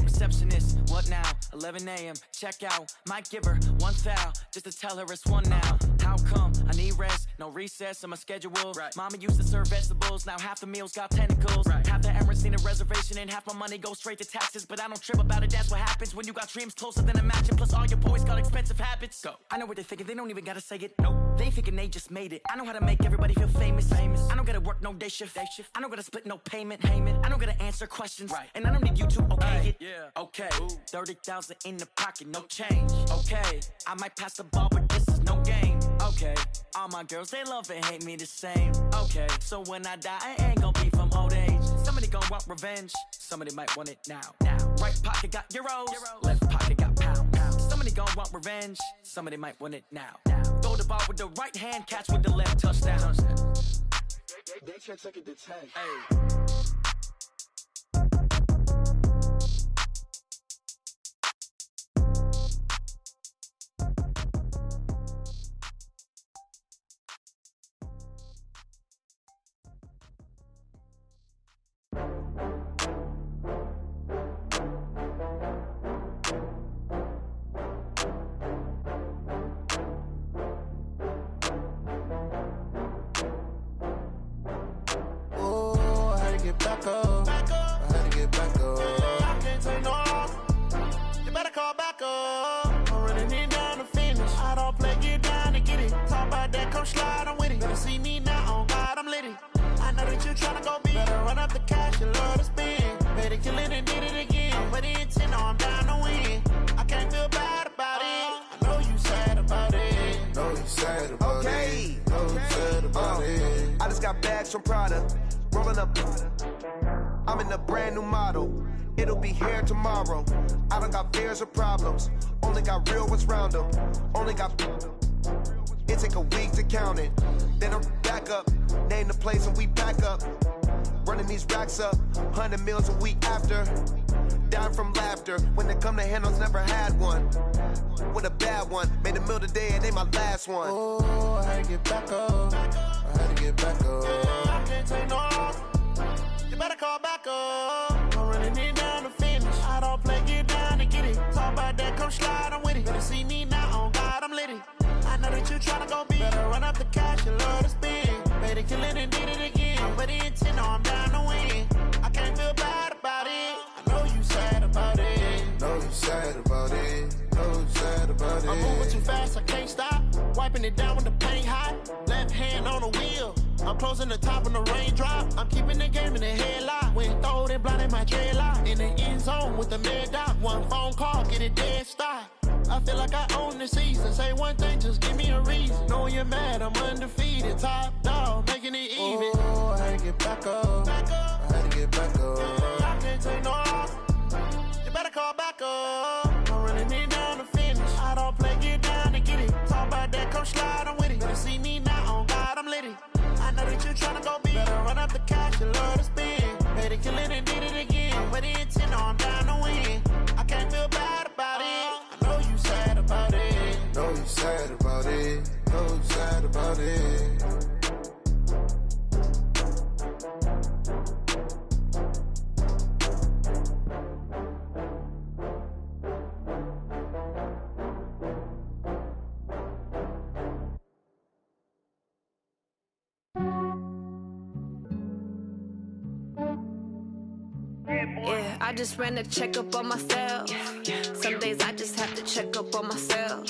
Receptionist, what now? 11 a.m., check out. Might give her one foul, just to tell her it's one now. How come? I need rest, no recess in my schedule. Right. Mama used to serve vegetables, now half the meals got tentacles. Right. Half the Emirates need a reservation and half my money goes straight to taxes. But I don't trip about it, that's what happens when you got dreams closer than a match. And plus all your boys got expensive habits. Go. I know what they're thinking, they don't even gotta say it. Nope. They thinking they just made it. I know how to make everybody feel famous. I don't gotta work no day shift. I don't gotta split no payment. I don't gotta answer questions. Right. And I don't need you to okay it. Yeah. Okay, 30,000 in the pocket, no change. Okay, I might pass the ball, but this is no game. Okay, all my girls, they love and hate me the same. Okay, so when I die, I ain't gonna be from old age. Somebody gon' want revenge. Somebody might want it now. Right pocket got euros. Left pocket got pound. Somebody gon' want revenge. Somebody might want it now. Throw the ball with the right hand, catch with the left, touchdown. They can't take it to 10. Hey. Back up. I had to get back up. I can't take no loss. You better call back up. I'm running in down to finish. I don't play, get down to get it. Talk about that, come slide, I'm with it. Better see me now, on God, I'm litty. I know that you tryna go big. Better run up the cash, you love to spend. Better kill it and did it again. I'm with the intent, no, I'm down to win. I can't feel bad about it. I know you sad about it. Know you sad about it. Know you sad about it. I just got bags from Prada. Rolling up, I'm in a brand new model. It'll be here tomorrow. I don't got fears or problems. Only got real ones round them. Only got. It take a week to count it. Then I'm back up. Name the place and we back up. Running these racks up. 100 meals a week after. Down from laughter. When they come to handles, never had one. With a bad one. Made a meal today and they my last one. Oh, I had to get back up. I had to get back up. I can't take no loss. You better call back up. I'm running in down to finish. I don't play, get down to get it. Talk about that, come slide, I'm with it. Better see me now, on God, I'm litty. I know that you tryna go big. Better run up the cash, you love to spend. Better kill it and did it again. I'm with the intent, no, I'm down to win. I can't feel bad about it. I know you sad about it. Know you sad about it. Know you sad about it. I'm moving too fast, I can't stop. Wiping it down with the paint hot. Left hand on the wheel. I'm closing the top on the raindrop. I'm keeping the game in the headlock. When throwed and blinded my dreadlock. In the end zone with the mid dot. One phone call, get it dead stop. I feel like I own the season. Say one thing, just give me a reason. Knowing you're mad, I'm undefeated. Top dog, making it even. Oh, I had to get back up. I had to get back up. I can't take no loss. You better call back up. I'm running it down to finish. I don't play, get down to get it. Talk about that, come slide, I'm with it. Better see me now, on God, I'm litty. I know that you're trying to go big. Better run up the cash, you love to spin. Made it, kill it, and did it again. With the intent, I'm down to win. I can't feel bad about it. I know you sad about it. Know you sad about it. Know you sad about it. Yeah, I just ran a checkup on myself. Some days I just have to check up on myself.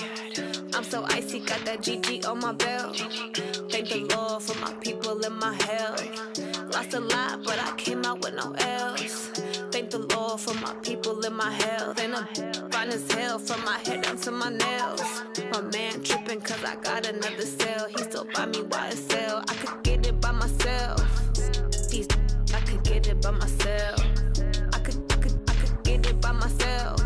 I'm so icy, got that GG on my belt. Thank the Lord for my people and my health. Lost a lot, but I came out with no L's. Thank the Lord for my people and my health. And I'm fine as hell from my head down to my nails. My man tripping cause I got another cell. He still buy me YSL. I could get it by myself. These I could get it by myself. I could get it by myself.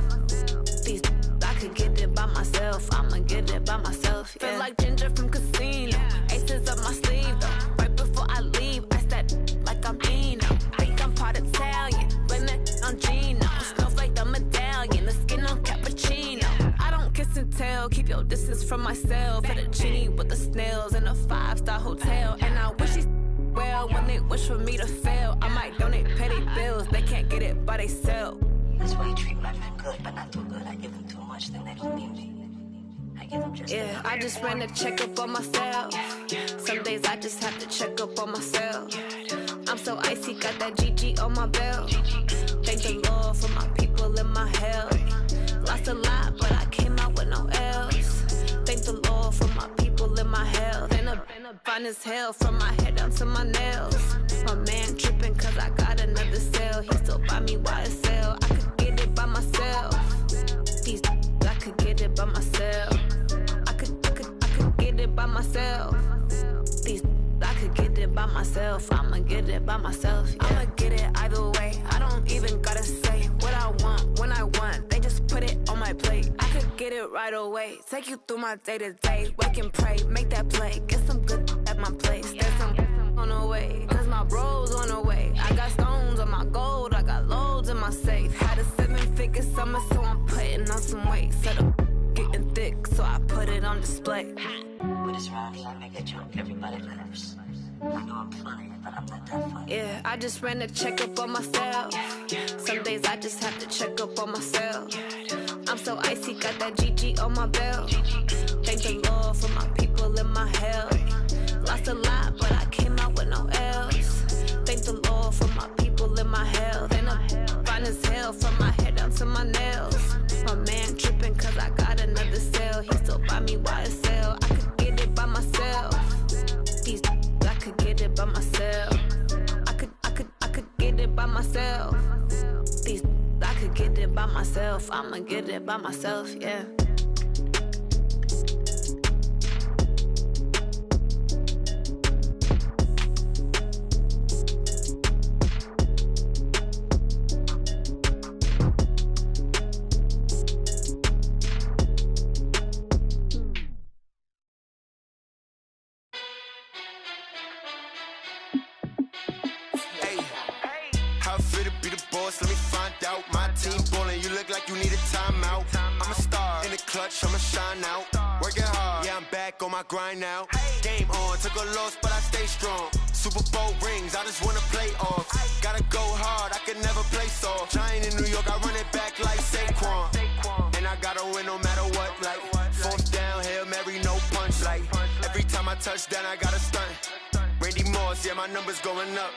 These I could get it by myself. I'ma get it by myself. Yeah. Feel like Ginger from Casino. Aces up my sleeve though. Right before I leave, I step like I'm Dino. Think I'm part Italian. Blame it on Gino. Snowflake the medallion. The skin on cappuccino. I don't kiss and tell. Keep your distance from myself. At a genie with the snails in a 5-star hotel. And I wish he's well when they wish for me to fail. I might donate petty bills. They can't get it by they sell. That's why you treat my men good, but not too good. I give them too much, then they don't need me. I give them just yeah, I just ran a checkup on myself. Some days I just have to check up on myself. I'm so icy, got that GG on my belt. Thank the Lord for my people and my health. Lost a lot, but I came out with no L's. Thank the Lord for my people and my health. And I'm fine as hell from my head down to my nails. My man tripping cause I got another cell. He still buy me YSL. I could get it by myself. These I could get it by myself. I could get it by myself. These I could get it by myself. I'ma get it by myself. Yeah. I'ma get it either way. I don't even gotta say what I want when I want. They just put it on my plate. I could get it right away. Take you through my day to day. Wake and pray, make that play. Get some good at my place. There's some on the way, cause my bros on the way. I got stones on my gold. I got loads in my safe. Had a 7-figure summer, so I'm putting on some weight. Set up getting thick, so I put it on display. With this round here, I make a joke, everybody laughs. I know I'm funny, but I'm not that funny. Yeah, I just ran a checkup on myself. Some days I just have to check up on myself. I'm so icy, got that GG on my belt. Thank the Lord for my people and my health. Lost a lot, but I came out with no L's. Thank the Lord for my people and my health. And I'm fine as hell from my head down to my nails. My man tripping cause I got another cell. He still buy me YSL. I could get it by myself. These I could get it by myself. I could get it by myself. These I could get it by myself. I'ma get it by myself, yeah. Let me find out. My team ballin', you look like you need a timeout. I'm a star in the clutch, I'ma shine out. Working hard, yeah, I'm back on my grind now. Game on, took a loss, but I stay strong. Super Bowl rings, I just wanna play off. Gotta go hard, I can never play soft. Giant in New York, I run it back like Saquon. And I gotta win no matter what, like fourth down, Hail Mary, no punch. Like every time I touch down, I gotta stunt. Randy Moss, yeah, my numbers going up.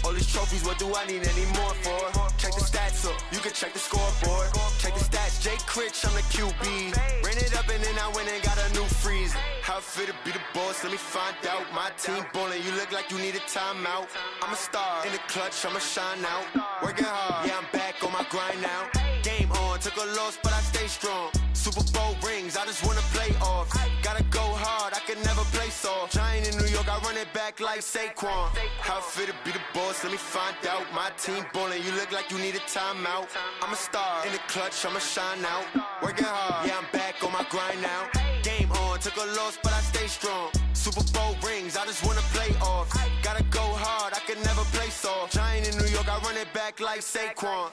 All these trophies, what do I need any more for? Check the stats up, you can check the scoreboard. Check the stats, Jay Critch, I'm the QB. Ran it up and then I went and got a new freeze. How I feel to be the boss, let me find out. My team ballin', you look like you need a timeout. I'm a star, in the clutch, I'ma shine out. Working hard, yeah, I'm back on my grind now. Game on, took a loss, but I stay strong. Super Bowl rings, I just wanna play off. Gotta go hard, I can never play soft. Giant in New York, I run it back like Saquon. How I feel to be the boss, let me find out. My team ballin', you look like you need a timeout. I'm a star, in the clutch, I'ma shine out. Working hard, yeah, I'm back on my grind now. Game on, took a loss, but I stay strong. Super Bowl rings, I just wanna play off. Gotta go hard, I can never play soft. Giant in New York, I run it back like Saquon.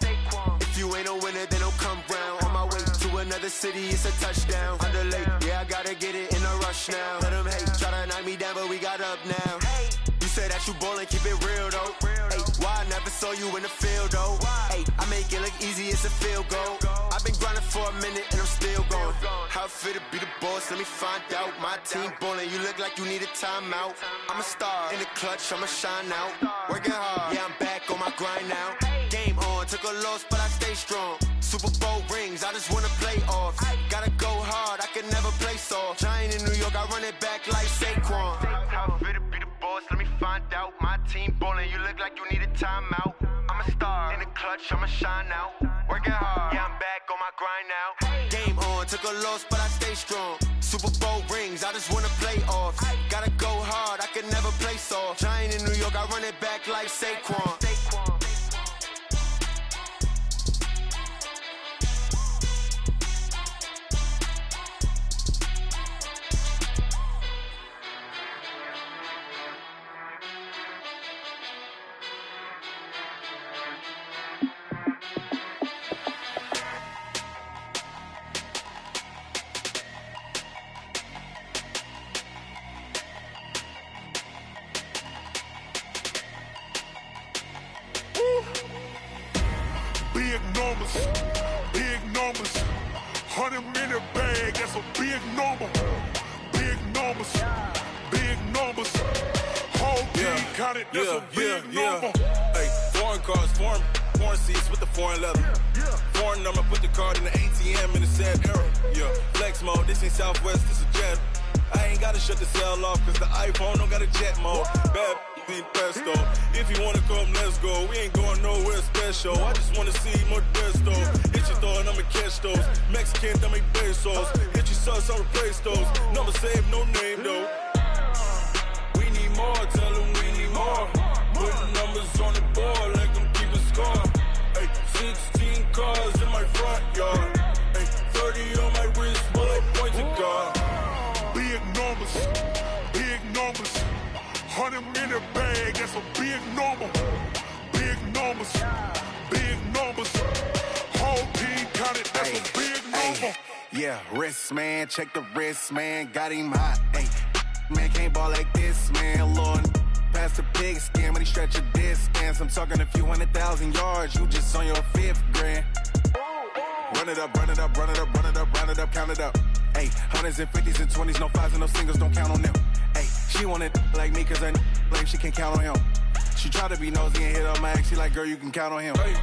If you ain't a winner, then don't come round. On my way to another city, it's a touchdown. Underlay, yeah, I gotta get it in a rush now. Let them hate, try to knock me down, but we got up now. You say that you ballin', keep it real though. Ay, why I never saw you in the field though? Ay, I make it look easy, it's a field goal. I've been grinding for a minute and I'm still going. How I feel to be the boss, let me find out. My team ballin', you look like you need a timeout. I'm a star, in the clutch, I'ma shine out. Working hard, yeah, I'm back on my grind now. Game on, took a loss, but I stay strong. Super Bowl rings, I just wanna play off. Gotta go hard, I can never play soft. Giant in New York, I run it back like Saquon. How I feel to be the boss, let me find out. My team ballin', you look like you need a timeout. I'm a star, in the clutch, I'ma shine out. Working hard, yeah, I'm back on my grind now. Game on, took a loss, but I stay strong. Super Bowl rings, I just wanna play off. Gotta go hard, I can never play soft. Giant in New York, I run it back like Saquon. Big numbers, 100-minute bag, that's a big number. Big numbers, whole team counted, that's a big number. Hey, foreign cars, foreign seats with the foreign leather. Foreign number, put the card in the ATM in the sad era. Yeah, flex mode, this ain't Southwest, this is Jet. I ain't gotta shut the cell off, cause the iPhone don't got a jet mode. Bad need pesto. If you wanna come, let's go. We ain't going nowhere special. I just wanna see more Modesto. Hit your thought, I'ma catch those. Mexican, dummy pesos. Hit your sus, I'll replace those. Number save, no name though. We need more, tell them we need more. Put numbers on the board, let them keep a score. Hey, 16 cars in my front yard. Hey, 30 on my wrist, bullet point to God. Big numbers, 100-minute bag, that's a big number. Big numbers, whole team counted, that's a big number. Yeah, wrist man, check the wrist man, got him hot. Ay, man can't ball like this, man. Lord, past the pig skin when he stretch a distance. I'm talking a few 100,000 yards, you just on your 5th grand. Run it up, count it up. Ay, hundreds and 50s and 20s, no 5s and no singles, don't count on them. Ay, she want it like me, cause I like she can count on him. She try to be nosy and hit up my ex, she like, girl, you can count on him. Hey,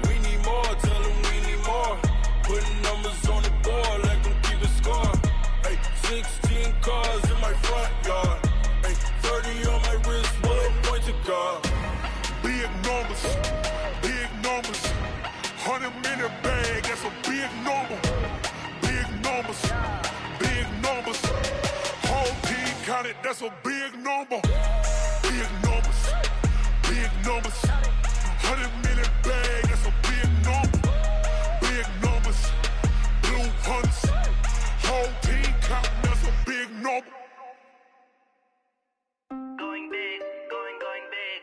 we need more, tell them we need more. Putting numbers on the board, let them keep a score. Hey, 16 cars in my front yard. Hey, 30 on my wrist, bullet point to God. Big numbers, 100-minute bag, that's a big number. Big numbers, whole team counted, that's a big number. Big numbers, 100-minute bag, that's a big number. Big numbers, blue hunts, whole team counting, that's a big number. Going big, going big.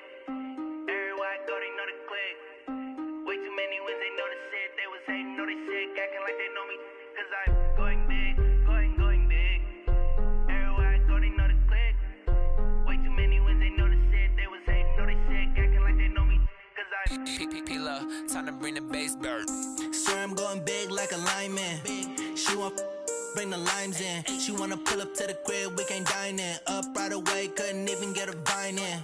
Everywhere I go, they know the click. Way too many wins, they know the shit. They was hating, know they sick, acting like they know me. Cause I'm going big, going big. Everywhere I go, they know the click. Way too many wins, they know the shit. They was hating, know they sick, acting like they know me. Cause I'm P-P-P-Lo, time to bring the bass bird. Swear I'm going big like a lineman. She want bring the limes in. She wanna pull up to the crib, we can't dine in. Up right away, couldn't even get a vine in.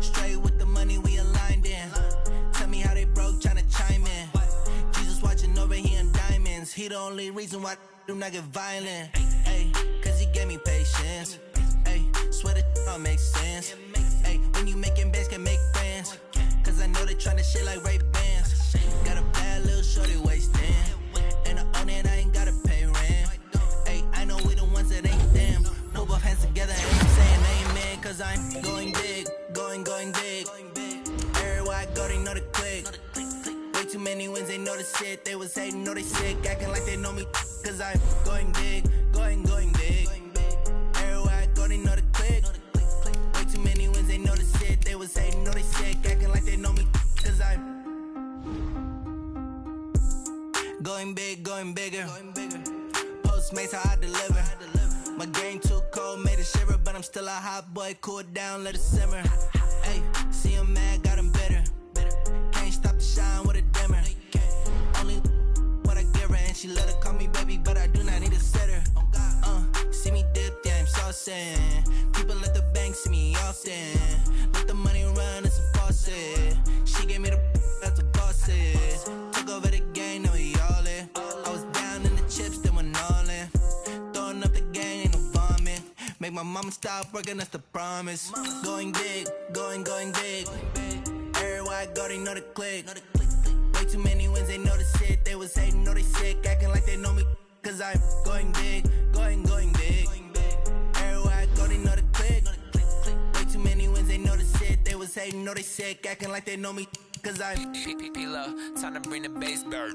Straight with the money we aligned in. Tell me how they broke, tryna chime in. Jesus watching over here in diamonds. He the only reason why do not get violent. Ay, cause he gave gave me patience. Hey, swear the all makes sense. Hey, when you making bands, can make friends. Cause I know they tryna shit like Ray-Bans. Got a bad little shorty wasting. And I own it, I ain't gotta pay rent. Hey, I know we the ones that ain't them. Put both hands together and I'm saying amen. Cause I'm going big, going big. Everywhere I go, they know the click. Way too many wins, they know the shit. They was hating, know they sick, acting like they know me. Cause I'm going big, going big. Everywhere I go, they know the click. Way too many wins, they know the shit. They was hating, know they sick, acting like they know me. Cause I'm going big, going bigger. Postmates, how I deliver. My game too cold, made it shiver, but I'm still a hot boy. Cool it down, let it simmer. Hey, see him mad, got him bitter. Can't stop the shine with a dimmer. Only what I give her, and she let her call me baby, but I do not need a sitter. See me dip, yeah, I'm saucing. People at the bank see me often. Let the money run, it's a faucet. She gave me the that's a boss is. Took over the game, now we all in. I was down in the chips, then went all in. Throwing up the gang, ain't no vomit. Make my mama stop working, that's the promise. Going big, going big. Everywhere I go, they know the click. Way too many wins, they know the shit. They was hating, know they sick, acting like they know me. Cause I'm going big, going big. Everywhere I go, they know the click. Way too many wins, they know the shit. They was hating, know they sick, acting like they know me. Cause I'm P-P-P-Love, time to bring the bass bird.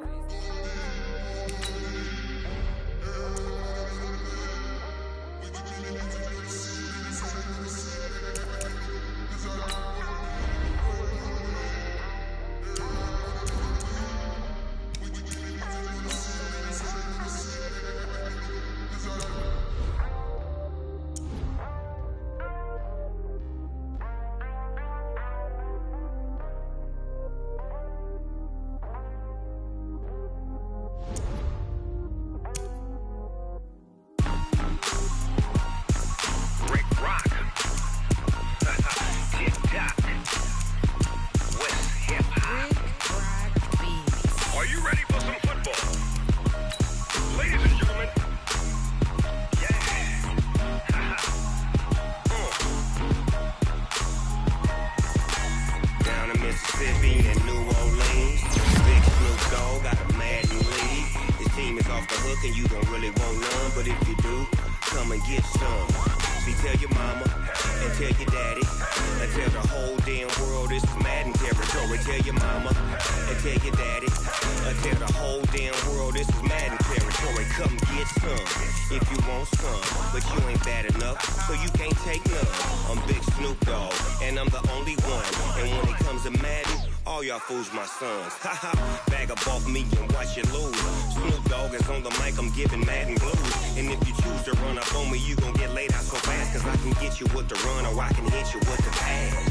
Fools my sons. Haha, bag up off me and watch you lose. Snoop Dogg is on the mic, I'm giving Madden blues. And if you choose to run up on me, you gon' get laid out so fast. Cause I can get you with the run or I can hit you with the pass.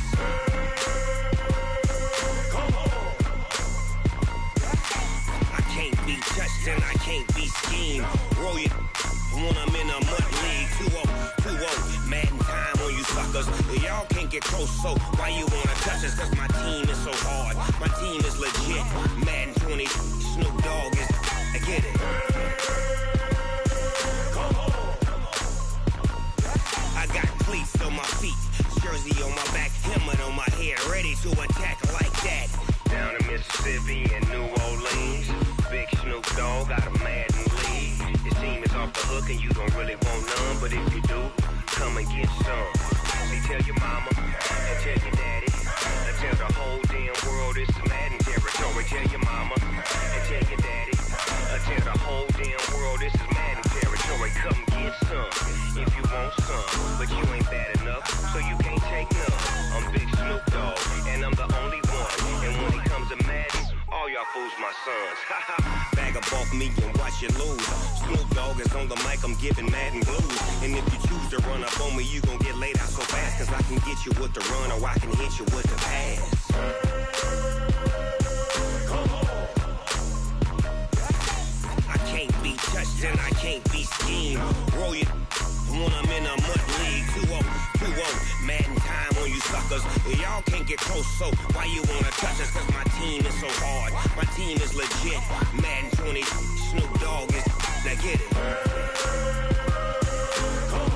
Come on. I can't be touched and I can't be schemed. Roll you when I'm in a mud league. 2-0, Madden time on you suckers. Y'all can't get close, so why you wanna touch us? Cause my team is so hard. My team is legit. Madden 20, Snoop Dogg is. I get it. Come on. I got cleats on my feet, jersey on my back, helmet on my head, ready to attack like that. Down in Mississippi and New Orleans, big Snoop Dogg got a Madden league. His team is off the hook and you don't really want none, but if you do, come and get some. See, tell your mama and tell your daddy. Tell the whole damn world this is Madden territory. Tell your mama and tell your daddy. Tell the whole damn world this is Madden territory. Come get some if you want some, but you ain't bad enough, so you can't take none. I'm Big Snoop Dogg, and I'm the only one. And when it comes to Madden, all y'all fools my sons. Bag up off me and watch you lose. Snoop Dogg is on the mic, I'm giving Madden blues. And if you choose to run up on me, you gon' get laid out so fast. Cause I can get you with the run or I can hit you with the pass. Come on. I can't be touched and I can't be schemed. Roll you when I'm in a mud league. 2-0, Madden time on you suckers. Y'all can't get close, so why you wanna touch us? Cause my team is so hard. My team is legit. Madden 20, Snoop Dogg is. Now get it. Come on.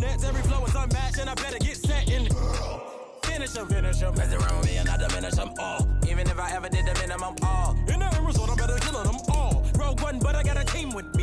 Nets, every flow is unmatched, and I better get set in. Finish them. Mess around with me and I diminish them all. Even if I ever did the minimum all. In the end result, I better kill them all. Rogue one, but I got a team with me.